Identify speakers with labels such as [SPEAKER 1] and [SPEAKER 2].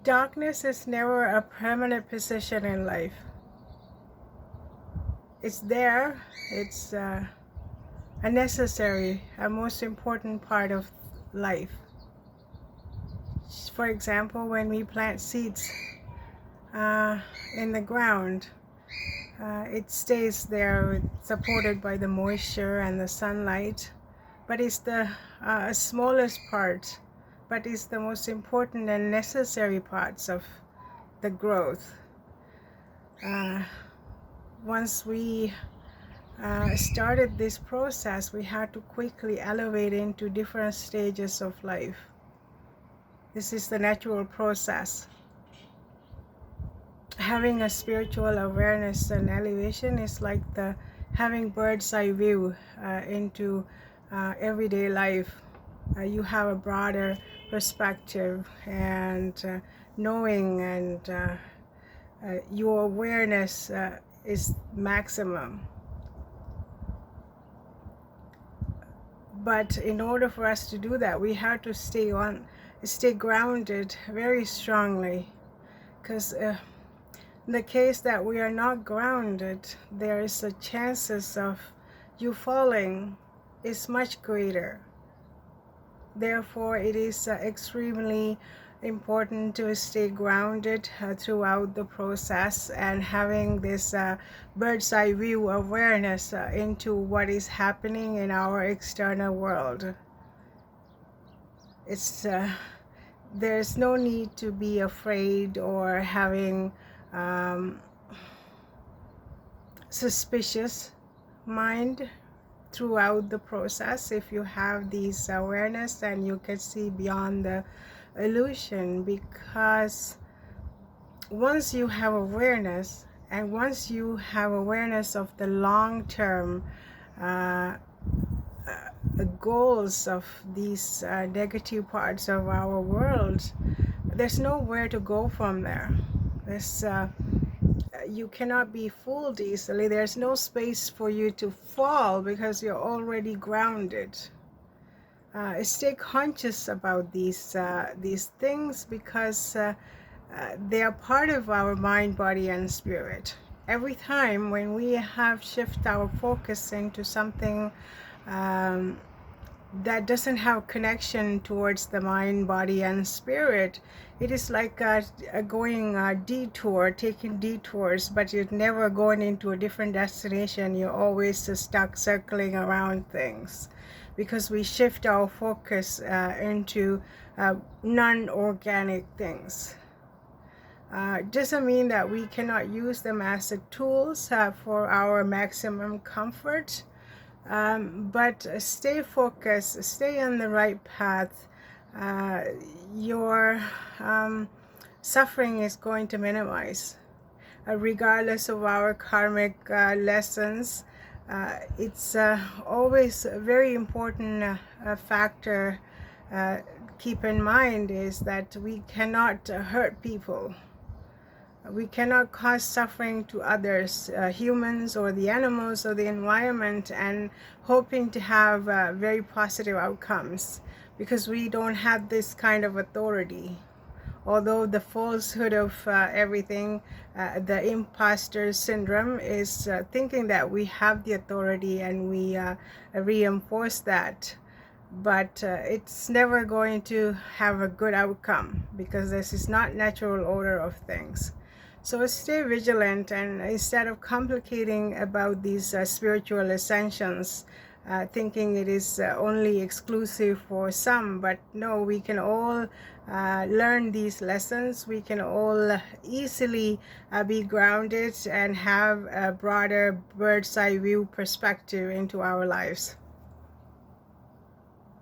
[SPEAKER 1] Darkness is never a permanent position in life. It's there. It's a necessary, a most important part of life. For example, when we plant seeds in the ground, it stays there supported by the moisture and the sunlight, but it's the smallest part, but it's the most important and necessary parts of the growth. Once we started this process, we had to quickly elevate into different stages of life. This is the natural process. Having a spiritual awareness and elevation is like having bird's eye view into everyday life. You have a broader perspective and knowing, and your awareness is maximum. But in order for us to do that, we have to stay grounded very strongly, because in the case that we are not grounded, there is a chances of you falling is much greater. Therefore, it is extremely important to stay grounded throughout the process, and having this bird's eye view awareness into what is happening in our external world. It's there's no need to be afraid or having suspicious mind throughout the process. If you have these awareness, and you can see beyond the illusion, because once you have awareness, and once you have awareness of the long-term goals of these negative parts of our world, there's nowhere to go from there. You cannot be fooled easily. There's no space for you to fall because you're already grounded. Stay conscious about these things, because they are part of our mind, body, and spirit. Every time when we have shift our focus into something that doesn't have connection towards the mind, body, and spirit, it is like going a detour, taking detours, but you're never going into a different destination. You're always stuck circling around things, because we shift our focus into non-organic things. Doesn't mean that we cannot use them as tools for our maximum comfort, but stay focused, stay on the right path. Your suffering is going to minimize, regardless of our karmic lessons. It's always a very important factor. Keep in mind is that we cannot hurt people. We cannot cause suffering to others, humans or the animals or the environment, and hoping to have very positive outcomes, because we don't have this kind of authority. Although the falsehood of everything, the imposter syndrome is thinking that we have the authority, and we reinforce that. But it's never going to have a good outcome, because this is not natural order of things. So stay vigilant, and instead of complicating about these spiritual ascensions, thinking it is only exclusive for some, but no, we can all learn these lessons. We can all easily be grounded and have a broader bird's eye view perspective into our lives.